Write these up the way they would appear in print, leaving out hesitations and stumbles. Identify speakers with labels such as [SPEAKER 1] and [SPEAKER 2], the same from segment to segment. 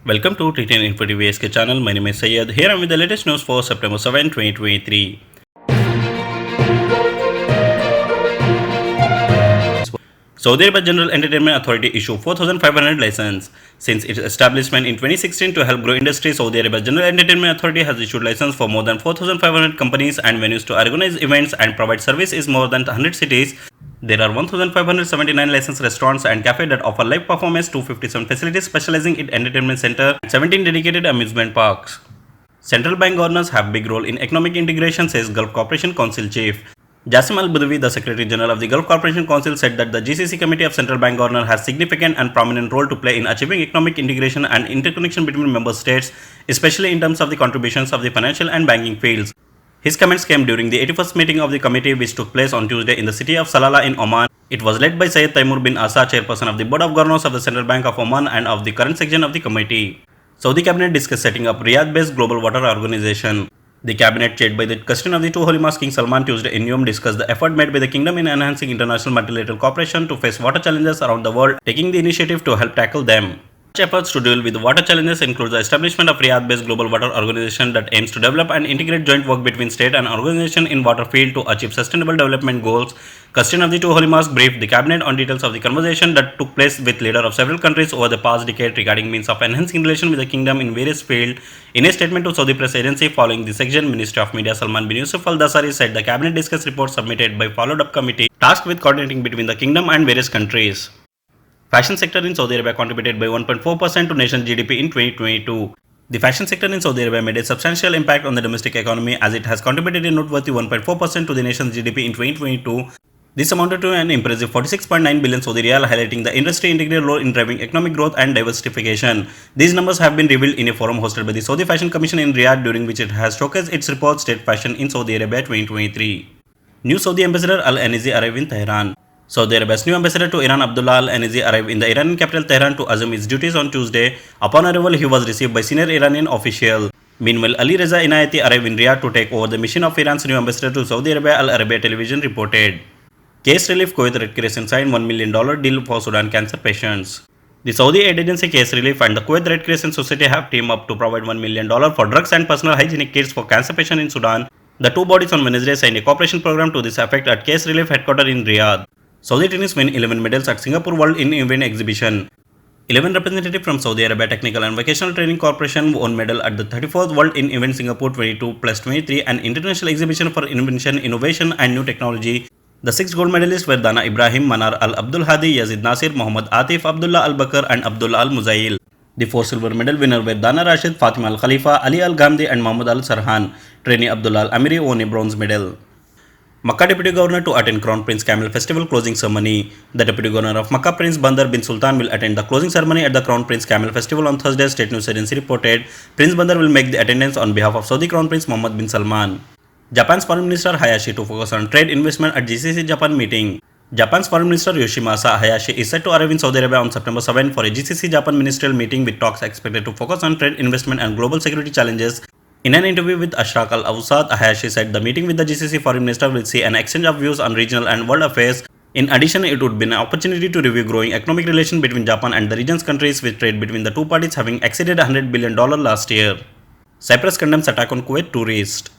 [SPEAKER 1] Welcome to T10 Info TV SK channel. My name is Syed. Here I am with the latest news for September 7, 2023. Saudi Arabia General Entertainment Authority issued 4,500 license. Since its establishment in 2016 to help grow industry, Saudi Arabia General Entertainment Authority has issued license for more than 4,500 companies and venues to organize events and provide service in more than 100 cities. There are 1,579 licensed restaurants and cafes that offer live performance, 257 facilities specializing in entertainment center, and 17 dedicated amusement parks. Central bank governors have big role in economic integration, says Gulf Cooperation Council chief. Jassim Al-Budawi, the Secretary General of the Gulf Cooperation Council, said that the GCC Committee of Central Bank Governor has significant and prominent role to play in achieving economic integration and interconnection between member states, especially in terms of the contributions of the financial and banking fields. His comments came during the 81st meeting of the committee, which took place on Tuesday in the city of Salalah in Oman. It was led by Syed Taimur bin Asa, chairperson of the Board of Governors of the Central Bank of Oman and of the current section of the committee. Saudi cabinet discussed setting up Riyadh-based Global Water Organization. The cabinet, chaired by the custodian of the two holy mosques, King Salman, Tuesday in Neom, discussed the effort made by the kingdom in enhancing international multilateral cooperation to face water challenges around the world, taking the initiative to help tackle them. Such efforts to deal with water challenges include the establishment of Riyadh-based Global Water Organization that aims to develop and integrate joint work between state and organization in water field to achieve sustainable development goals. Custodian of the two holy mosques briefed the cabinet on details of the conversation that took place with leaders of several countries over the past decade regarding means of enhancing relation with the kingdom in various fields. In a statement to Saudi press agency following the section, Ministry of Media Salman bin Yusuf Al-Dasari said the cabinet discussed reports submitted by followed-up committee tasked with coordinating between the kingdom and various countries. Fashion sector in Saudi Arabia contributed by 1.4% to nation's GDP in 2022. The fashion sector in Saudi Arabia made a substantial impact on the domestic economy as it has contributed a noteworthy 1.4% to the nation's GDP in 2022. This amounted to an impressive 46.9 billion Saudi riyal, highlighting the industry integral role in driving economic growth and diversification. These numbers have been revealed in a forum hosted by the Saudi Fashion Commission in Riyadh, during which it has showcased its report State Fashion in Saudi Arabia 2023. New Saudi Ambassador Al-Anizi arrived in Tehran. Saudi Arabia's new ambassador to Iran, Abdullah Al-Anizi, arrived in the Iranian capital Tehran to assume his duties on Tuesday. Upon arrival, he was received by senior Iranian officials. Meanwhile, Ali Reza Inayati arrived in Riyadh to take over the mission of Iran's new ambassador to Saudi Arabia, Al Arabiya television reported. Case relief: Kuwait Red Crescent signed $1 million deal for Sudan cancer patients. The Saudi aid agency Case Relief and the Kuwait Red Crescent Society have teamed up to provide $1 million for drugs and personal hygienic kits for cancer patients in Sudan. The two bodies on Wednesday signed a cooperation program to this effect at Case Relief headquarters in Riyadh. Saudi tennis win 11 medals at Singapore World in Event Exhibition. 11 representatives from Saudi Arabia Technical and Vocational Training Corporation won medal at the 34th World in Event Singapore 22+23, an international exhibition for invention, innovation and new technology. The 6 gold medalists were Dana Ibrahim, Manar Al-Abdul Hadi, Yazid Nasir, Muhammad Atif, Abdullah Al-Bakr and Abdullah Al-Muzail. The 4 silver medal winners were Dana Rashid, Fatima Al-Khalifa, Ali Al-Ghamdi and Muhammad Al-Sarhan. Trainee Abdullah Al-Amiri won a bronze medal. Makkah Deputy Governor to attend Crown Prince Camel Festival closing ceremony. The Deputy Governor of Makkah, Prince Bandar bin Sultan, will attend the closing ceremony at the Crown Prince Camel Festival on Thursday, State News Agency reported. Prince Bandar will make the attendance on behalf of Saudi Crown Prince Mohammed bin Salman. Japan's Foreign Minister Hayashi to focus on trade investment at GCC Japan meeting. Japan's Foreign Minister Yoshimasa Hayashi is set to arrive in Saudi Arabia on September 7 for a GCC Japan ministerial meeting with talks expected to focus on trade investment and global security challenges. In an interview with Ashraq Al-Awsat, Hayashi said the meeting with the GCC Foreign Minister will see an exchange of views on regional and world affairs. In addition, it would be an opportunity to review growing economic relations between Japan and the region's countries, with trade between the two parties having exceeded $100 billion last year. Cyprus condemns attack on Kuwait tourist.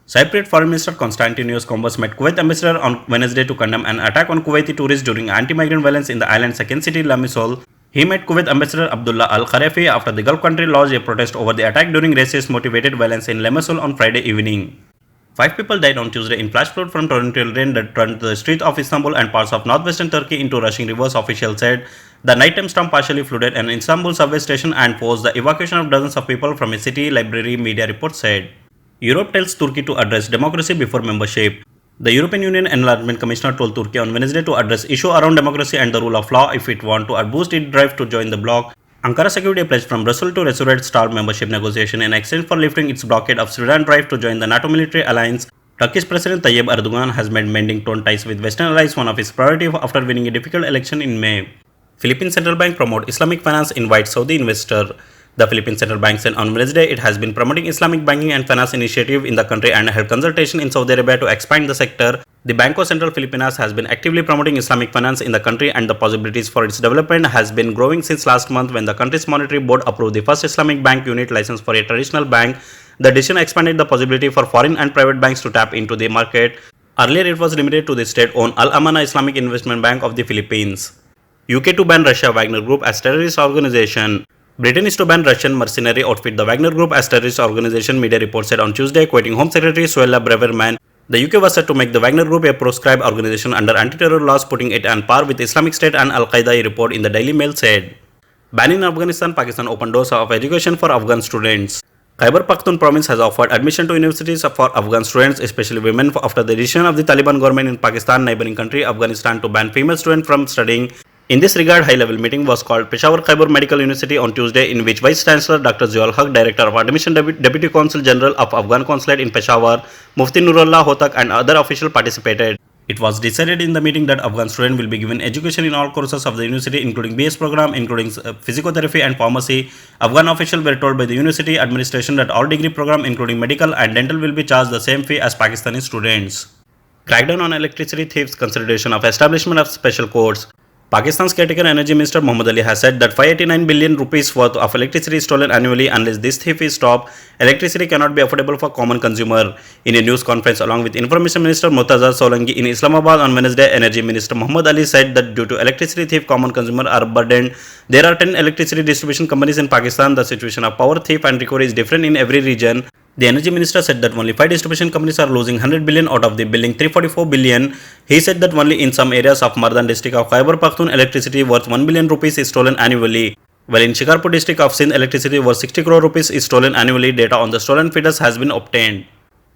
[SPEAKER 1] Cypriot Foreign Minister Konstantinos Kombos met Kuwait ambassador on Wednesday to condemn an attack on Kuwaiti tourists during anti-migrant violence in the island's second city, Limassol. He met Kuwait Ambassador Abdullah Al-Kharafi after the Gulf country lodged a protest over the attack during racist-motivated violence in Limassol on Friday evening. 5 people died on Tuesday in flash flood from torrential rain that turned the streets of Istanbul and parts of northwestern Turkey into rushing rivers, officials said. The nighttime storm partially flooded an Istanbul subway station and forced the evacuation of dozens of people from a city, library, media reports said. Europe tells Turkey to address democracy before membership. The European Union Enlargement Commissioner told Turkey on Wednesday to address issues around democracy and the rule of law if it wants to boost its drive to join the bloc. Ankara secured a pledge from Brussels to resurrect stalled membership negotiation in exchange for lifting its blockade of Sudan's drive to join the NATO military alliance. Turkish President Tayyip Erdogan has made mending tone ties with Western allies one of his priorities after winning a difficult election in May. Philippine Central Bank promote Islamic finance, invites Saudi investor. The Philippine Central Bank said on Wednesday it has been promoting Islamic banking and finance initiative in the country and held consultation in Saudi Arabia to expand the sector. The Banco Central Filipinas has been actively promoting Islamic finance in the country, and the possibilities for its development has been growing since last month when the country's monetary board approved the first Islamic bank unit license for a traditional bank. The decision expanded the possibility for foreign and private banks to tap into the market. Earlier, it was limited to the state-owned Al Amana Islamic Investment Bank of the Philippines. UK to ban Russia Wagner Group as terrorist organization. Britain is to ban Russian mercenary outfit the Wagner Group as terrorist organization, media reports said on Tuesday, quoting Home Secretary Suella Braverman. The UK was set to make the Wagner Group a proscribed organization under anti-terror laws, putting it on par with Islamic State and Al-Qaeda, a report in the Daily Mail said. Ban in Afghanistan, Pakistan opened doors of education for Afghan students. Khyber Pakhtunkhwa province has offered admission to universities for Afghan students, especially women, after the decision of the Taliban government in Pakistan, neighboring country Afghanistan, to ban female students from studying. In this regard, high-level meeting was called Peshawar Khyber Medical University on Tuesday, in which Vice Chancellor Dr. Ziaul Haq, Director of Admission, Deputy Consul General of Afghan Consulate in Peshawar, Mufti Nurullah Hotak and other officials participated. It was decided in the meeting that Afghan students will be given education in all courses of the university, including BS program, including physiotherapy and pharmacy. Afghan officials were told by the university administration that all degree program, including medical and dental, will be charged the same fee as Pakistani students. Crackdown on electricity thieves, consideration of establishment of special courts. Pakistan's caretaker energy minister Muhammad Ali has said that 589 billion rupees worth of electricity is stolen annually. Unless this thief is stopped, electricity cannot be affordable for common consumer. In a news conference along with Information Minister Murtaza Solanki in Islamabad on Wednesday, Energy Minister Muhammad Ali said that due to electricity thief, common consumer are burdened. There are 10 electricity distribution companies in Pakistan. The situation of power thief and recovery is different in every region. The energy minister said that only 5 distribution companies are losing 100 billion out of the billing 344 billion. He said that only in some areas of Mardan district of Khyber Pakhtunkhwa electricity worth 1 billion rupees is stolen annually, while in Shikarpur district of Sindh electricity worth 60 crore rupees is stolen annually. Data on the stolen feeders has been obtained.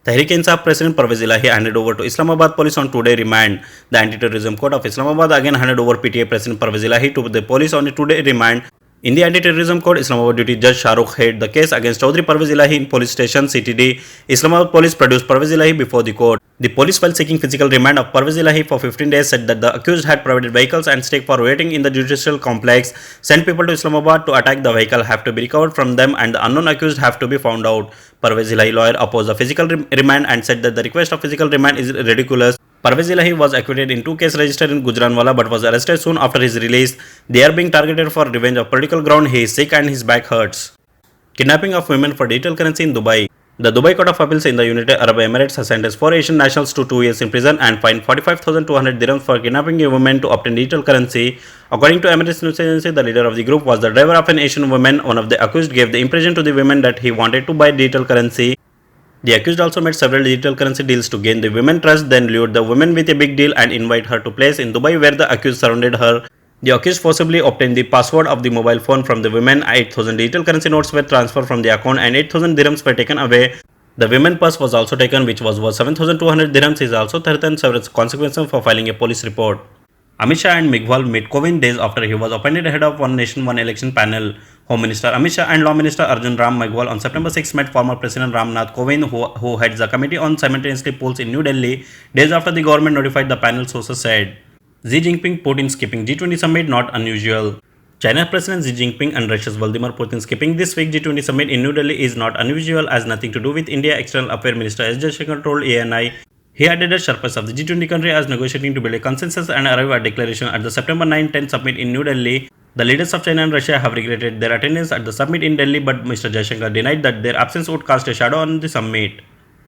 [SPEAKER 1] Tehreek-e-Insaf President Pervez Ilahi handed over to Islamabad police on 2-day remand. The Anti-Terrorism Court of Islamabad again handed over PTA President Pervez Ilahi to the police on a 2-day remand. In the Anti-Terrorism Court, Islamabad Duty Judge Shahrukh heard the case against Chaudhry Pervez Ilahi in police station CTD. Islamabad police produced Pervez Ilahi before the court. The police, while seeking physical remand of Pervez Ilahi for 15 days, said that the accused had provided vehicles and stake for waiting in the judicial complex. Sent people to Islamabad to attack the vehicle have to be recovered from them, and the unknown accused have to be found out. Pervez Ilahi lawyer opposed the physical remand and said that the request of physical remand is ridiculous. Pervez Ilahi was acquitted in 2 cases registered in Gujranwala but was arrested soon after his release. They are being targeted for revenge of political ground. He is sick and his back hurts. Kidnapping of women for digital currency in Dubai. The Dubai Court of Appeals in the United Arab Emirates has sentenced 4 Asian nationals to 2 years in prison and fined 45,200 dirhams for kidnapping a woman to obtain digital currency. According to Emirates News Agency, the leader of the group was the driver of an Asian woman. One of the accused gave the impression to the women that he wanted to buy digital currency. The accused also made several digital currency deals to gain the women trust, then lured the woman with a big deal and invite her to place in Dubai where the accused surrounded her. The accused forcibly obtained the password of the mobile phone from the women. 8,000 digital currency notes were transferred from the account and 8,000 dirhams were taken away. The women's purse was also taken, which was worth 7,200 dirhams. He is also threatened several consequences for filing a police report. Amit Shah and Megwal met Kovind days after he was appointed head of One Nation One Election panel. Home Minister Amit Shah and Law Minister Arjun Ram Megwal on September 6 met former President Ramnath Kovind, who heads the committee on simultaneously polls in New Delhi, days after the government notified the panel, sources said. Xi Jinping Putin skipping G20 summit not unusual. China President Xi Jinping and Russia's Vladimir Putin skipping this week G20 summit in New Delhi is not unusual, as nothing to do with India. External Affairs Minister S. Jaishankar told ANI. He added that Sherpas of the G20 country as negotiating to build a consensus and arrive at declaration at the September 9-10 summit in New Delhi. The leaders of China and Russia have regretted their attendance at the summit in Delhi, but Mr. Jaishankar denied that their absence would cast a shadow on the summit.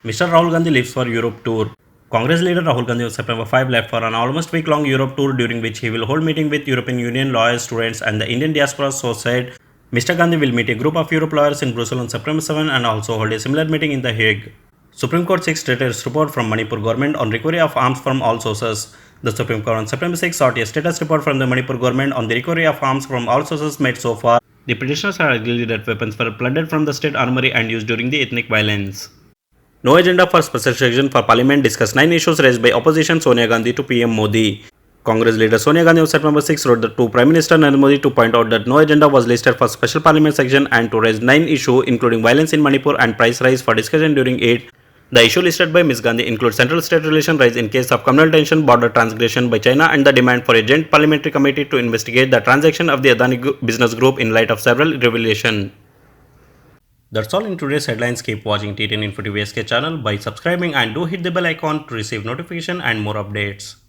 [SPEAKER 1] Mr. Rahul Gandhi leaves for Europe tour. Congress leader Rahul Gandhi on September 5 left for an almost week-long Europe tour, during which he will hold meeting with European Union lawyers, students and the Indian diaspora, so said. Mr. Gandhi will meet a group of Europe lawyers in Brussels on September 7 and also hold a similar meeting in The Hague. Supreme Court seeks status report from Manipur government on recovery of arms from all sources. The Supreme Court on September 6 sought a status report from the Manipur government on the recovery of arms from all sources made so far. The petitioners are arguing that weapons were plundered from the state armory and used during the ethnic violence. No agenda for special session for Parliament, discuss 9 issues raised by opposition Sonia Gandhi to PM Modi. Congress leader Sonia Gandhi on September 6 wrote to Prime Minister Narendra Modi to point out that no agenda was listed for special Parliament section and to raise 9 issues including violence in Manipur and price rise for discussion during it. The issue listed by Ms. Gandhi includes central-state relation rise in case of communal tension, border transgression by China and the demand for a joint parliamentary committee to investigate the transaction of the Adani Business Group in light of several revelations. That's all in today's headlines. Keep watching T10 Info TV SK channel by subscribing and do hit the bell icon to receive notification and more updates.